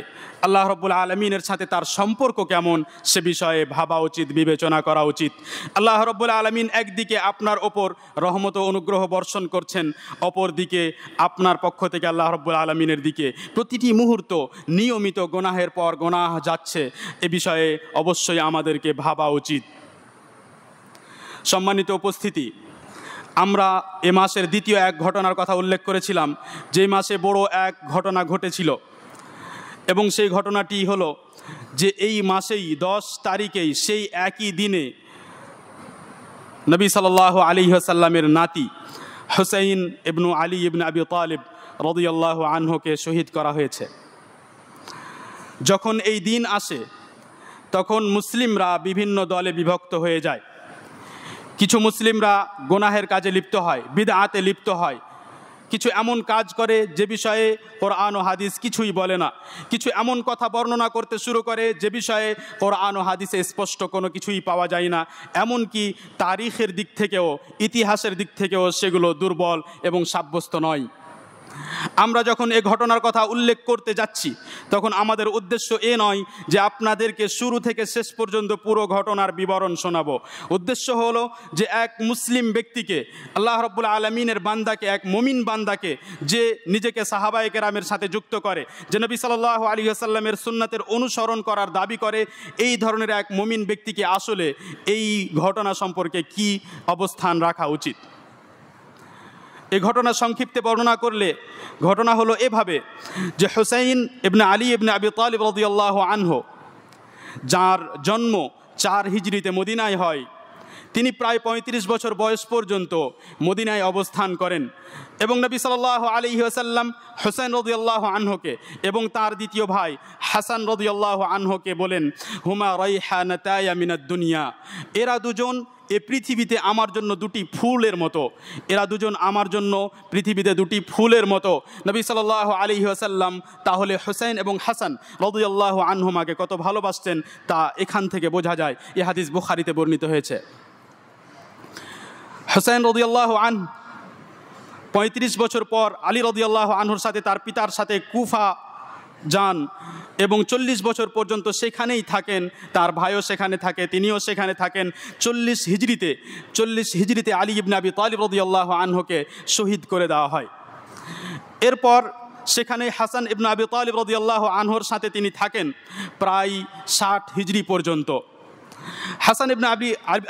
আল্লাহ রাব্বুল আলামিনের সাথে তার সম্পর্ক কেমন সে বিষয়ে ভাবা উচিত, বিবেচনা করা উচিত। আল্লাহ রাব্বুল আলামিন একদিকে আপনার ওপর রহমত ও অনুগ্রহ বর্ষণ করছেন, অপর দিকে আপনার পক্ষ থেকে আল্লাহ রাব্বুল আলামিনের দিকে প্রতিটি মুহূর্ত নিয়মিত গুনাহের পর গুনাহ যাচ্ছে। এ বিষয়ে অবশ্যই আমাদেরকে ভাবা উচিত। সম্মানিত উপস্থিতি, আমরা এ মাসের দ্বিতীয় এক ঘটনার কথা উল্লেখ করেছিলাম, যে মাসে বড় এক ঘটনা ঘটেছিল, এবং সেই ঘটনাটি হলো যে এই মাসেই 10 তারিখেই সেই একই দিনে নবী সাল্লাল্লাহু আলাইহি ওয়াসাল্লামের নাতি হুসাইন ইবনু আলী ইবনে আবি তালিব রাদিয়াল্লাহু আনহুকে শহীদ করা হয়েছে। যখন এই দিন আসে তখন মুসলিমরা বিভিন্ন দলে বিভক্ত হয়ে যায়। কিছু মুসলিমরা গুনাহের কাজে লিপ্ত হয়, বিদআতে লিপ্ত হয়, কিছু এমন কাজ করে যে বিষয়ে কোরআন ও হাদিস কিছুই বলে না, কিছু এমন কথা বর্ণনা করতে শুরু করে যে বিষয়ে কোরআন ও হাদিসে স্পষ্ট কোনো কিছুই পাওয়া যায় না, এমনকি তারিখের দিক থেকেও, ইতিহাসের দিক থেকেও সেগুলো দুর্বল এবং সাব্যস্ত নয়। আমরা যখন এই ঘটনার কথা উল্লেখ করতে যাচ্ছি তখন আমাদের উদ্দেশ্য এ নয় যে আপনাদেরকে শুরু থেকে শেষ পর্যন্ত পুরো ঘটনার বিবরণ শোনাবো। উদ্দেশ্য হলো যে এক মুসলিম ব্যক্তিকে, আল্লাহ রাব্বুল আলামিনের বান্দাকে, এক মুমিন বান্দাকে, যে নিজেকে সাহাবায়ে কেরামের সাথে যুক্ত করে, যে নবী সাল্লাল্লাহু আলাইহি ওয়াসাল্লামের সুন্নাতের অনুসরণ করার দাবি করে, এই ধরনের এক মুমিন ব্যক্তিকে আসলে এই ঘটনা সম্পর্কে কি অবস্থান রাখা উচিত। এই ঘটনা সংক্ষিপ্তে বর্ণনা করলে ঘটনা হলো এভাবে যে হুসাইন ইবনে আলী ইবনে আবি তালিব রাদিয়াল্লাহু আনহু, যার জন্ম 4 হিজরিতে মদিনায় হয়, তিনি প্রায় 35 বছর বয়স পর্যন্ত মদিনায় অবস্থান করেন এবং নবী সাল্লাল্লাহু আলাইহি ওয়াসাল্লাম হুসাইন রাদিয়াল্লাহু আনহুকে এবং তার দ্বিতীয় ভাই হাসান রাদিয়াল্লাহু আনহুকে বলেন, হুমা রাইহানাতায়া মিনাদ দুনিয়া, এরা দুজন এ পৃথিবীতে আমার জন্য দুটি ফুলের মতো, এরা দুজন আমার জন্য পৃথিবীতে দুটি ফুলের মতো। নবী সাল্লাল্লাহু আলাইহি ওয়াসাল্লাম তাহলে হুসাইন এবং হাসান রাদিয়াল্লাহু আনহুমাকে কত ভালোবাসতেন তা এখান থেকে বোঝা যায়। এ হাদিস বুখারীতে বর্ণিত হয়েছে। হুসাইন রাদিয়াল্লাহু আনহু 35 বছর পর আলী রাদিয়াল্লাহু আনহুর সাথে, তার পিতার সাথে কুফা যান এবং 40 বছর পর্যন্ত সেখানেই থাকেন। তার ভাইও সেখানে থাকে, তিনিও সেখানে থাকেন। 40 হিজরিতে আলী ইবনে আবি তালিব রাদিয়াল্লাহু আনহুকে শহীদ করে দেওয়া হয়। এরপর সেখানে হাসান ইবনে আবি তালিব রাদিয়াল্লাহু আনহুর সাথে তিনি থাকেন প্রায় 60 হিজরি পর্যন্ত। হাসান ইবনে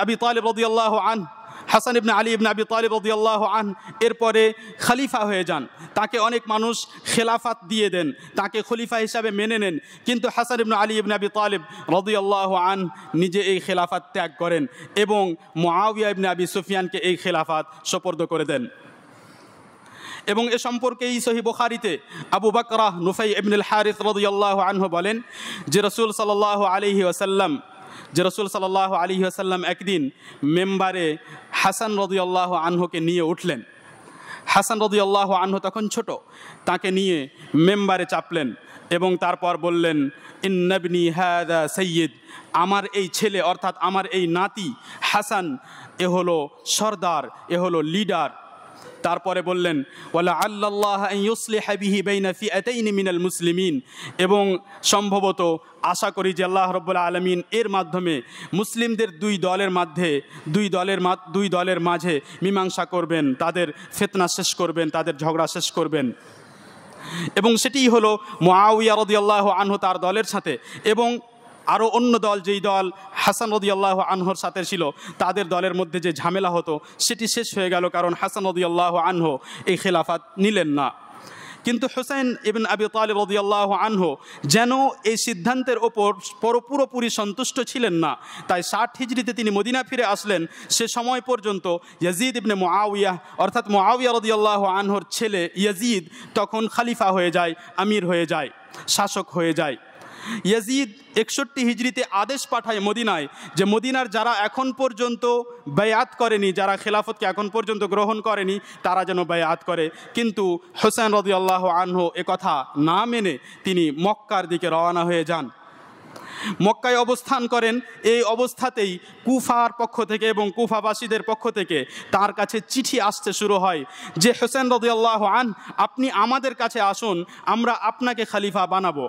আবি তালিব রাদিয়াল্লাহু আনহু, হাসান ইবনে আলী ইবনে আবি তালিব রাদিয়াল্লাহু আনহু এরপরে খলিফা হয়ে যান। তাকে অনেক মানুষ খেলাফত দিয়ে দেন, তাকে খলিফা হিসাবে মেনে নেন, কিন্তু হাসান ইবনে আলী ইবনে আবি তালিব রাদিয়াল্লাহু আনহু নিজে এই খেলাফত ত্যাগ করেন এবং মুআবিয়া ইবনে আবি সুফিয়ানকে এই খেলাফত সুপর্দ করে দেন। এবং এ সম্পর্কেই সহিহ বুখারীতে আবু বকরা নুফাই ইবনুল হারিস রাদিয়াল্লাহু আনহু বলেন যে রাসূল সাল্লাল্লাহু আলাইহি ওয়াসাল্লাম একদিন মেম্বারে হাসান রাদিয়াল্লাহু আনহুকে নিয়ে উঠলেন। হাসান রাদিয়াল্লাহু আনহু তখন ছোট, তাকে নিয়ে মেম্বারে চাপলেন এবং তারপর বললেন, ইন্নাবনি হাদা সাইয়্যিদ, আমার এই ছেলে অর্থাৎ আমার এই নাতি হাসান এ হলো সরদার, এ হলো লিডার। তারপরে বললেন, ওয়ালা আল্লাহ আন ইউসলিহা বিহি বাইনা ফিআতাইনি মিনাল মুসলিমিন, এবং সম্ভবত আশা করি যে আল্লাহ রাব্বুল আলামিন এর মাধ্যমে মুসলিমদের দুই দলের মাঝে মীমাংসা করবেন, তাদের ফিতনা শেষ করবেন, তাদের ঝগড়া শেষ করবেন। এবং সেটিই হলো মুআবিয়া রাদিয়াল্লাহু আনহু তার দলের সাথে এবং আরও অন্য দল, যেই দল হাসান রাদিয়াল্লাহু আনহুর সাথে ছিল, তাদের দলের মধ্যে যে ঝামেলা হতো সেটি শেষ হয়ে গেল, কারণ হাসান রাদিয়াল্লাহু আনহু এই খেলাফত নিলেন না। কিন্তু হুসাইন ইবনে আবি তালিব রাদিয়াল্লাহু আনহু যেন এই সিদ্ধান্তের ওপর পুরোপুরি সন্তুষ্ট ছিলেন না, তাই 60 হিজরিতে তিনি মদিনা ফিরে আসলেন। সে সময় পর্যন্ত ইয়াজিদ ইবনে মুআবিয়া অর্থাৎ মুআবিয়া রাদিয়াল্লাহু আনহুর ছেলে ইয়াজিদ তখন খলিফা হয়ে যায়, আমির হয়ে যায়, শাসক হয়ে যায়। ইয়াজিদ 61 হিজরিতে আদেশ পাঠায় মদিনায় যে মদিনার যারা এখন পর্যন্ত বায়াত করেনি, যারা খেলাফতকে এখন পর্যন্ত গ্রহণ করেনি, তারা যেন বায়াত করে। কিন্তু হুসাইন রাদিয়াল্লাহু আনহু একথা না মেনে তিনি মক্কার দিকে রওনা হয়ে যান, মক্কায় অবস্থান করেন। এই অবস্থাতেই কুফার পক্ষ থেকে এবং কুফাবাসীদের পক্ষ থেকে তার কাছে চিঠি আসতে শুরু হয় যে হুসাইন রাদিয়াল্লাহু আনহু, আপনি আমাদের কাছে আসুন, আমরা আপনাকে খলিফা বানাবো।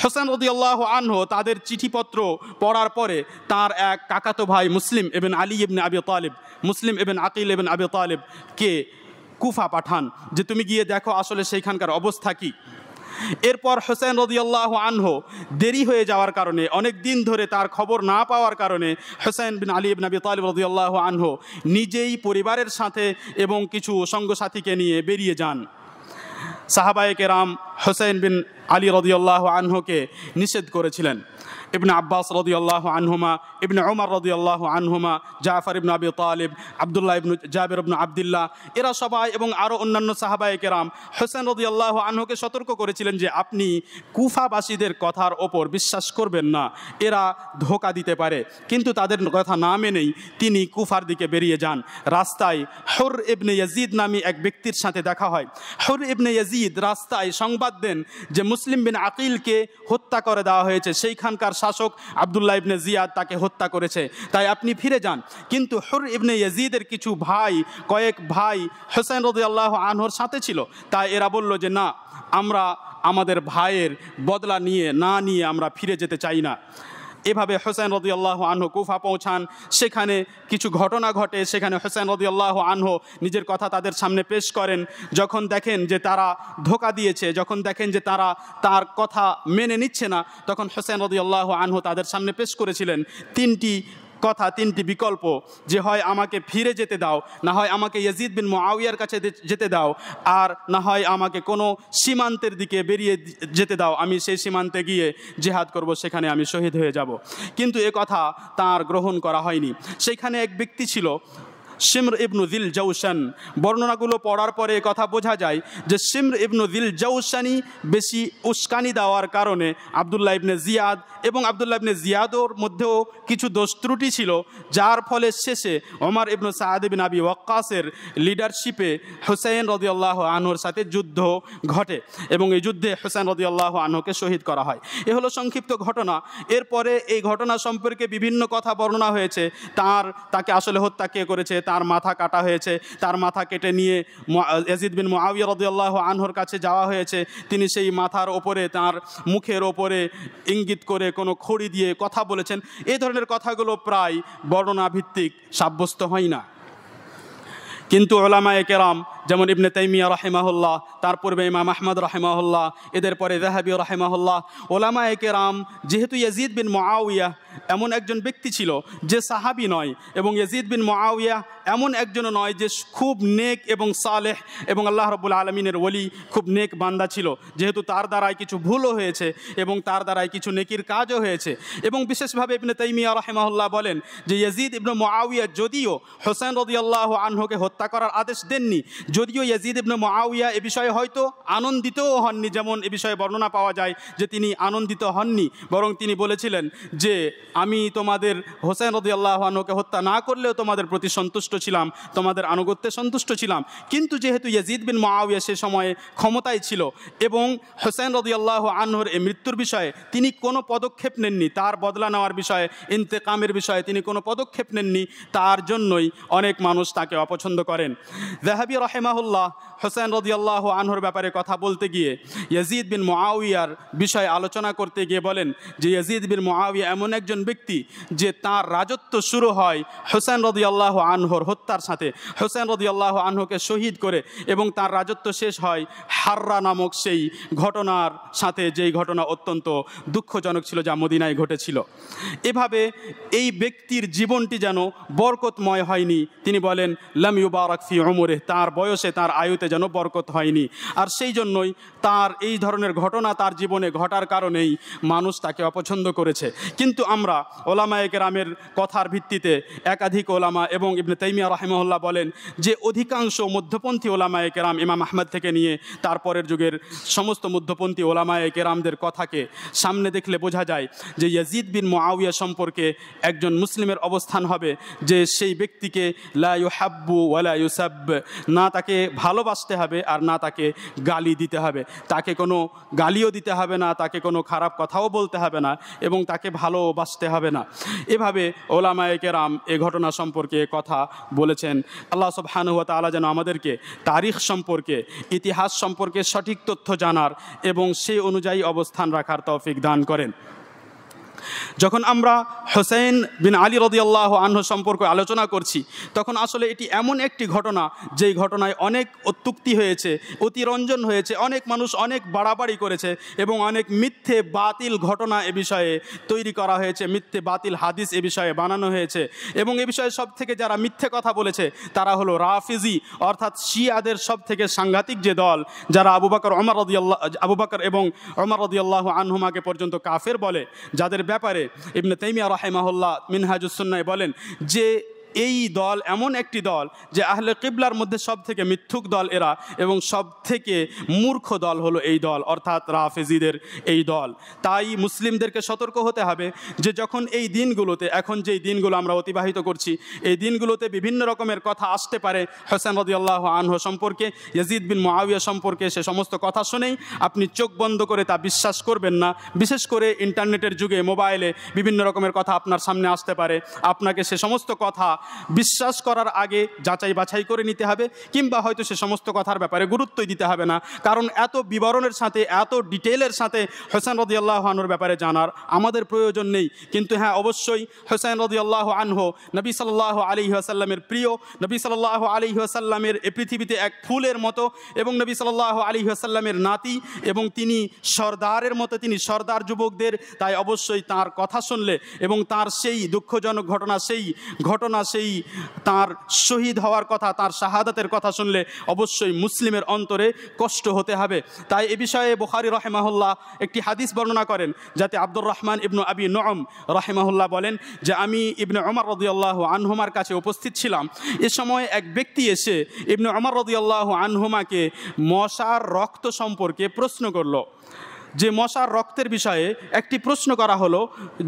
হুসাইন রাদিয়াল্লাহু আনহু তাদের চিঠিপত্র পড়ার পরে তার এক কাকাতো ভাই মুসলিম ইবনে আলী ইবনে আবি তালিব, মুসলিম ইবনে আকিল ইবনে আবি তালিবকে কুফা পাঠান যে তুমি গিয়ে দেখো আসলে সেইখানকার অবস্থা কী। এরপর হুসাইন রাদিয়াল্লাহু আনহু দেরি হয়ে যাওয়ার কারণে, অনেক দিন ধরে তার খবর না পাওয়ার কারণে হুসাইন বিন আলী ইবনে আবি তালিব রাদিয়াল্লাহু আনহু নিজেই পরিবারের সাথে এবং কিছু সঙ্গসাথীকে নিয়ে বেরিয়ে যান। সাহাবায়ে কেরাম হুসাইন বিন আলী রাদিয়াল্লাহু আনহুকে নিষেধ করেছিলেন। ইবনে আব্বাস রাদিয়াল্লাহু আনহুমা, ইবনে উমর রাদিয়াল্লাহু আনহুমা, জাফর ইবনে আবি তালিব, আব্দুল্লাহ ইবনে জাবির ইবনে আব্দুল্লাহ, এরা সবাই এবং আরও অন্যান্য সাহাবায়ে কেরাম হুসাইন রাদিয়াল্লাহু আনহুকে সতর্ক করেছিলেন যে আপনি কুফাবাসীদের কথার ওপর বিশ্বাস করবেন না, এরা ধোঁকা দিতে পারে। কিন্তু তাদের কথা না মেনেই তিনি কুফার দিকে বেরিয়ে যান। রাস্তায় হুর ইবনে ইয়াজিদ নামী এক ব্যক্তির সাথে দেখা হয়। হুর ইবনে ইয়াজিদ রাস্তায় সংবাদ দেন যে মুসলিম বিন আকিলকে হত্যা করে দেওয়া হয়েছে, সেইখানকার শাসক আব্দুল্লাহ ইবনে জিয়াদ তাকে হত্যা করেছে, তাই আপনি ফিরে যান। কিন্তু হুর ইবনে ইয়াজিদের কিছু ভাই, কয়েক ভাই হুসাইন রাদিয়াল্লাহু আনহুর সাথে ছিল, তাই এরা বলল যে না, আমরা আমাদের ভাইয়ের বদলা না নিয়ে আমরা ফিরে যেতে চাই না। এভাবে হুসাইন রাদিয়াল্লাহু আনহু কুফা পৌঁছান। সেখানে কিছু ঘটনা ঘটে, সেখানে হুসাইন রাদিয়াল্লাহু আনহু নিজের কথা তাদের সামনে পেশ করেন। যখন দেখেন যে তারা ধোঁকা দিয়েছে, যখন দেখেন যে তারা তার কথা মেনে নিচ্ছে না, তখন হুসাইন রাদিয়াল্লাহু আনহু তাদের সামনে পেশ করেছিলেন তিনটি কথা, তিনটি বিকল্প, যে হয় আমাকে ফিরে যেতে দাও, না হয় আমাকে ইয়াজিদ বিন মুআবিয়ার কাছে যেতে দাও, আর না হয় আমাকে কোনো সীমান্তের দিকে বেরিয়ে যেতে দাও, আমি সেই সীমান্তে গিয়ে জিহাদ করব, সেখানে আমি শহীদ হয়ে যাব। কিন্তু এ কথা তার গ্রহণ করা হয়নি। সেখানে এক ব্যক্তি ছিল শিমর ইবনু যিল জাউশান। বর্ণনাগুলো পড়ার পরে কথা বোঝা যায় যে শিমর ইবনু যিল জাউশানি বেশি উস্কানি দেওয়ার কারণে আব্দুল্লাহ ইবনে জিয়াদ এবং আব্দুল্লাহ ইবনে জিয়াদর মধ্যেও কিছু দোষ ত্রুটি ছিল, যার ফলে শেষে ওমর ইবনু সাদ বিন আবি ওয়াক্কাসের লিডারশিপে হুসাইন রাদিয়াল্লাহু আনহুর সাথে যুদ্ধ ঘটে এবং এই যুদ্ধে হুসাইন রাদিয়াল্লাহু আনহুকে শহীদ করা হয়। এ হলো সংক্ষিপ্ত ঘটনা। এরপরে এই ঘটনা সম্পর্কে বিভিন্ন কথা বর্ণনা হয়েছে। তাকে আসলে হত্যা কে করেছে, তার মাথা কাটা হয়েছে, তার মাথা কেটে নিয়ে ইয়াজিদ বিন মুআবিয়া রাদিয়াল্লাহু আনহুর কাছে যাওয়া হয়েছে। তিনি সেই মাথার ওপরে, তার মুখের ওপরে ইঙ্গিত করে কোনো খড়ি দিয়ে কথা বলেছেন। এই ধরনের কথাগুলো প্রায় বর্ণনা ভিত্তিক সাব্যস্ত হয় না। কিন্তু উলামায়ে কেরাম যেমন ইবনে তাইমিয়া রাহিমাহুল্লাহ, তার পূর্বে ইমাম আহমদ রাহিমাহুল্লাহ, এদের পরে যাহাবী রাহিমাহুল্লাহ, উলামায়ে কেরাম যেহেতু ইয়াজিদ বিন মুআবিয়া এমন একজন ব্যক্তি ছিল যে সাহাবী নয়, এবং ইয়াজিদ বিন মুআবিয়া এমন একজনও নয় যে খুব নেক এবং সালেহ এবং আল্লাহ রাব্বুল আলামিনের ওলি, খুব নেক বান্দা ছিল, যেহেতু তার দ্বারাই কিছু ভুলও হয়েছে এবং তার দ্বারাই কিছু নেকির কাজও হয়েছে। এবং বিশেষভাবে ইবনে তাইমিয়া রাহিমাহুল্লাহ বলেন যে ইয়াজিদ ইবনে মুআবিয়া যদিও হুসাইন রাদিয়াল্লাহু আনহুকে হত্যা করার আদেশ দেননি, যদিও ইয়াজিদ ইবনে মুআবিয়া এ বিষয়ে হয়তো আনন্দিতও হননি, যেমন এ বিষয়ে বর্ণনা পাওয়া যায় যে তিনি আনন্দিত হননি, বরং তিনি বলেছিলেন যে আমি তোমাদের হুসাইন রাদিয়াল্লাহু আনহুকে হত্যা না করলেও তোমাদের প্রতি সন্তুষ্ট ছিলাম, তোমাদের আনুগত্যে সন্তুষ্ট ছিলাম। কিন্তু যেহেতু ইয়াজিদ বিন মুআবিয়া সে সময়ে ক্ষমতায় ছিল এবং হুসাইন রাদিয়াল্লাহু আনহুর এই মৃত্যুর বিষয়ে তিনি কোনো পদক্ষেপ নেননি, তার বদলা নেওয়ার বিষয়ে, ইন্তেকামের বিষয়ে তিনি কোনো পদক্ষেপ নেননি, তার জন্যই অনেক মানুষ তাকে অপছন্দ করেন। যাহাবী রাহিমাহুল্লাহ হুসাইন রাদিয়াল্লাহু আনহুর ব্যাপারে কথা বলতে গিয়ে ইয়াজিদ বিন মুআবিয়ার বিষয়ে আলোচনা করতে গিয়ে বলেন যে ইয়াজিদ বিন মুআবিয়া এমন একজন ব্যক্তি যে তার রাজত্ব শুরু হয় হুসাইন রাদিয়াল্লাহু আনহুর হত্যার সাথে, হুসাইন রাদিয়াল্লাহু আনহুকে শহীদ করে, এবং তার রাজত্ব শেষ হয় হাররা নামক সেই ঘটনার সাথে, যেই ঘটনা অত্যন্ত দুঃখজনক ছিল, যা মদিনায় ঘটেছিল। এভাবে এই ব্যক্তির জীবনটি যেন বরকতময় হয়নি। তিনি বলেন লাম ইউবারাক ফি উমরিহি, তার বয়সে, তার আয়ুতে যেন বরকত হয়নি। আর সেই জন্যই তার এই ধরনের ঘটনা তার জীবনে ঘটার কারণেই মানুষ তাকে অপছন্দ করেছে। কিন্তু আমরা ওলামায়ে কেরামের কথার ভিত্তিতে একাধিক ওলামা এবং ইবনে তাইমিয়া রাহিমাহুল্লাহ বলেন যে অধিকাংশ মধ্যপন্থী ওলামায়ে কেরাম, ইমাম আহমদ থেকে নিয়ে তারপরের যুগের সমস্ত মধ্যপন্থী ওলামায়ে কেরামদের কথাকে সামনে দেখলে বোঝা যায় যে ইয়াজিদ বিন মুআবিয়া সম্পর্কে একজন মুসলিমের অবস্থান হবে যে সেই ব্যক্তিকে লা ইউহাব্বু ওয়ালা ইউসাব, না তাকে ভালোবাসতে হবে আর না তাকে গালি দিতে হবে, তাকে কোনো গালিও দিতে হবে না, তাকে কোনো খারাপ কথাও বলতে হবে না, এবং তাকে ভালোবাসতে হবে না। এভাবে ওলামায়ে কেরাম এ ঘটনা সম্পর্কে কথা বলেছেন। আল্লাহ সুবহানাহু ওয়া তাআলা যেন আমাদেরকে তারিখ সম্পর্কে, ইতিহাস সম্পর্কে সঠিক তথ্য জানার এবং সেই অনুযায়ী অবস্থান রাখার তৌফিক দান করেন। যখন আমরা হোসেন বিন আলী রাদিয়াল্লাহু আনহু সম্পর্কে আলোচনা করছি তখন আসলে এটি এমন একটি ঘটনা যেই ঘটনায় অনেক অত্যুক্তি হয়েছে, অতিরঞ্জন হয়েছে, অনেক মানুষ অনেক বাড়াবাড়ি করেছে এবং অনেক মিথ্যে বাতিল ঘটনা এ বিষয়ে তৈরি করা হয়েছে, মিথ্যে বাতিল হাদিস এ বিষয়ে বানানো হয়েছে। এবং এ বিষয়ে সব থেকে যারা মিথ্যে কথা বলেছে তারা হলো রাফিজি, অর্থাৎ শিয়াদের সব থেকে সাংঘাতিক যে দল, যারা আবু বকর এবং ওমর রাদিয়াল্লাহু আনহুমাকে পর্যন্ত কাফের বলে, যাদের ব্যাপারে ইবনে তাইমিয়া রাহিমাহুল্লাহ মিনহাজুস সুন্নাহ বলেন যে এই দল এমন একটি দল যে আহলে কিবলার মধ্যে সব থেকে মিথ্যুক দল এরা এবং সব থেকে মূর্খ দল হলো এই দল, অর্থাৎ রাফেজিদের এই দল। তাই মুসলিমদেরকে সতর্ক হতে হবে যে যখন এই দিনগুলোতে, এখন যেই দিনগুলো আমরা অতিবাহিত করছি, এই দিনগুলোতে বিভিন্ন রকমের কথা আসতে পারে হোসেন রাদিয়াল্লাহু আনহু সম্পর্কে, ইয়াজিদ বিন মুআবিয়া সম্পর্কে, সে সমস্ত কথা শুনেই আপনি চোখ বন্ধ করে তা বিশ্বাস করবেন না। বিশেষ করে ইন্টারনেটের যুগে মোবাইলে বিভিন্ন রকমের কথা আপনার সামনে আসতে পারে, আপনাকে সে সমস্ত কথা বিশ্বাস করার আগে যাচাই বাছাই করে নিতে হবে, কিংবা হয়তো সে সমস্ত কথার ব্যাপারে গুরুত্বই দিতে হবে না, কারণ এত বিবরণের সাথে, এত ডিটেলের সাথে হোসেন রাদিয়াল্লাহু আনহুর ব্যাপারে জানার আমাদের প্রয়োজন নেই। কিন্তু হ্যাঁ, অবশ্যই হোসেন রাদিয়াল্লাহু আনহু নবী সাল্লাল্লাহু আলাইহি ওয়াসাল্লামের প্রিয়, নবী সাল্লাল্লাহু আলাইহি ওয়াসাল্লামের এ পৃথিবীতে এক ফুলের মতো, এবং নবী সাল্লাল্লাহু আলাইহি ওয়াসাল্লামের নাতি, এবং তিনি সর্দারের মতো, তিনি সর্দার যুবকদের। তাই অবশ্যই তার কথা শুনলে এবং তার সেই দুঃখজনক ঘটনা, সেই তার শহীদ হওয়ার কথা, তার শাহাদাতের কথা শুনলে অবশ্যই মুসলিমের অন্তরে কষ্ট হতে হবে। তাই এ বিষয়ে বুখারী রাহিমাহুল্লাহ একটি হাদিস বর্ণনা করেন, যাতে আব্দুর রহমান ইবনু আবি নুআম রাহিমাহুল্লাহ বলেন যে আমি ইবনে ওমর রাদিয়াল্লাহু আনহুমার কাছে উপস্থিত ছিলাম। এ সময় এক ব্যক্তি এসে ইবনে ওমর রাদিয়াল্লাহু আনহুমাকে মশার রক্ত সম্পর্কে প্রশ্ন করলো। যে মশার রক্তের বিষয়ে একটি প্রশ্ন করা হলো,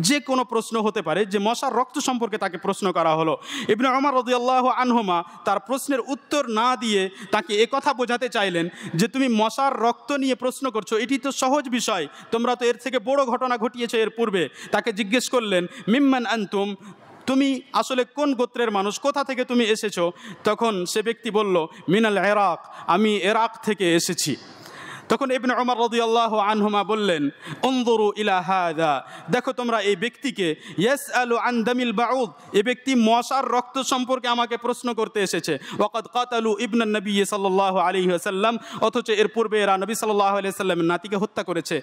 যে কোনো প্রশ্ন হতে পারে, যে মশার রক্ত সম্পর্কে তাকে প্রশ্ন করা হলো। ইবনে ওমর রাদিয়াল্লাহু আনহুমা তার প্রশ্নের উত্তর না দিয়ে তাকে একথা বোঝাতে চাইলেন যে তুমি মশার রক্ত নিয়ে প্রশ্ন করছো, এটি তো সহজ বিষয়, তোমরা তো এর থেকে বড় ঘটনা ঘটিয়েছো এর পূর্বে। তাকে জিজ্ঞেস করলেন মিম্মান আনতুম, তুমি আসলে কোন গোত্রের মানুষ, কোথা থেকে তুমি এসেছো? তখন সে ব্যক্তি বলল মিনাল ইরাক, আমি ইরাক থেকে এসেছি। তখন ইবনে ওমর রাদিয়াল্লাহু আনহুমা বললেন উনজুরু ইলা হাযা, দেখো তোমরা এই ব্যক্তিকে, ইয়াসআলু আন দামিল বাউদ, এই ব্যক্তি মশার রক্ত সম্পর্কে আমাকে প্রশ্ন করতে এসেছে। ওয়াকাদ কাতালু ইবনান নবী সাল্লাল্লাহু আলাইহি ওয়াসাল্লাম, অথচ এর পূর্বে এরা নবী সাল্লাল্লাহু আলাইহি ওয়াসাল্লামের নাতিকে হত্যা করেছে।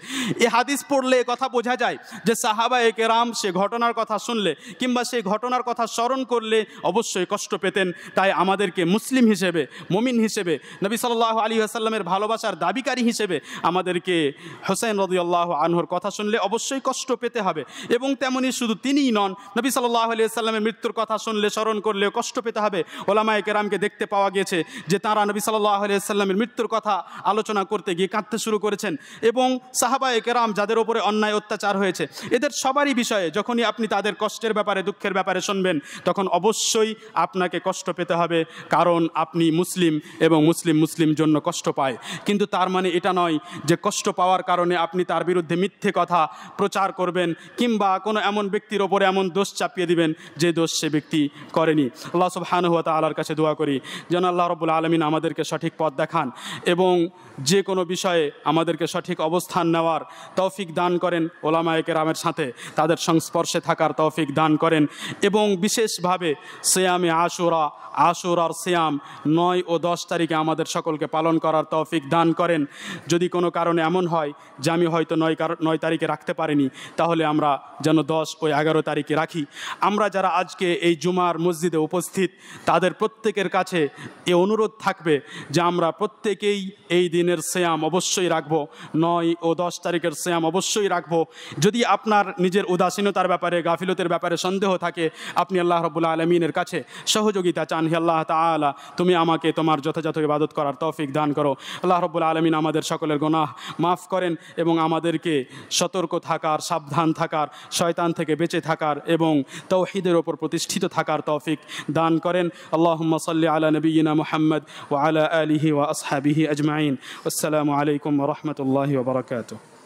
এই হাদিস পড়লে কথা বোঝা যায় যে সাহাবায়ে কেরাম সে ঘটনার কথা শুনলে কিংবা সেই ঘটনার কথা স্মরণ করলে অবশ্যই কষ্ট পেতেন। তাই আমাদেরকে মুসলিম হিসেবে, মুমিন হিসেবে, নবী সাল্লাল্লাহু আলাইহি ওয়াসাল্লামের ভালোবাসার দাবিকারী হিসেবে আমাদেরকে হোসেন রাদিয়াল্লাহু আনহুর কথা শুনলে অবশ্যই কষ্ট পেতে হবে। এবং তেমনি শুধু তিনিই নন, নবী সাল্লাল্লাহু আলাইহি ওয়াসাল্লামের মৃত্যুর কথা শুনলে, স্মরণ করলে কষ্ট পেতে হবে। ওলামায়ে কেরামকে দেখতে পাওয়া গেছে যে তারা নবী সাল্লাল্লাহু আলাইহি ওয়াসাল্লামের মৃত্যুর কথা আলোচনা করতে গিয়ে কাঁদতে শুরু করেছেন। এবং সাহাবায়ে কেরাম যাদের উপরে অন্যায় অত্যাচার হয়েছে, এদের সবারই বিষয়ে যখনই আপনি তাদের কষ্টের ব্যাপারে, দুঃখের ব্যাপারে শুনবেন, তখন অবশ্যই আপনাকে কষ্ট পেতে হবে, কারণ আপনি মুসলিম এবং মুসলিম জন্য কষ্ট পায়। কিন্তু তার মানে এটা নয় যে কষ্ট পাওয়ার কারণে আপনি তার বিরুদ্ধে মিথ্যে কথা প্রচার করবেন কিংবা কোনো এমন ব্যক্তির ওপরে এমন দোষ চাপিয়ে দিবেন যে দোষ সে ব্যক্তি করেনি। আল্লাহ সুবহানাহু ওয়া তাআলার কাছে দোয়া করি যেন আল্লাহ রাব্বুল আলামিন আমাদেরকে সঠিক পথ দেখান এবং যে কোনো বিষয়ে আমাদেরকে সঠিক অবস্থান নেওয়ার তৌফিক দান করেন, ওলামায়ে কেরামের সাথে তাদের সংস্পর্শে থাকার তৌফিক দান করেন। এবং বিশেষভাবে সিয়ামে আশুরার সিয়াম 9 ও 10 তারিখে আমাদের সকলকে পালন করার তৌফিক দান করেন। যদি কোনো কারণে এমন হয় যে আমি হয়তো 9 তারিখে রাখতে পারিনি, তাহলে আমরা যেন 10 ও 11 তারিখে রাখি। আমরা যারা আজকে এই জুমার মসজিদে উপস্থিত, তাদের প্রত্যেকের কাছে এ অনুরোধ থাকবে যে আমরা প্রত্যেকেই এই দিনের সিয়াম অবশ্যই রাখব, 9 ও 10 তারিখের সিয়াম অবশ্যই রাখব। যদি আপনার নিজের উদাসীনতার ব্যাপারে, গাফিলতের ব্যাপারে সন্দেহ থাকে, আপনি আল্লাহ রাব্বুল আলামিনের কাছে সহযোগিতা চান, হে আল্লাহ তাআলা তুমি আমাকে তোমার যথাযথ ইবাদত করার তৌফিক দান করো। আল্লাহ রাব্বুল আলামিন আমাদের সকলের গুনাহ মাফ করেন এবং আমাদেরকে সতর্ক থাকার, সাবধান থাকার, শয়তান থেকে বেঁচে থাকার এবং তাওহীদের উপর প্রতিষ্ঠিত থাকার তৌফিক দান করেন। আল্লাহুম্মা সাল্লি আলা নবিয়িনা মুহাম্মদ ওয়া আলা আলিহি ওয়া আসহাবিহি আজমাইন। আসসালামু আলাইকুম ওয়া রাহমাতুল্লাহি ওয়া বারাকাতুহু।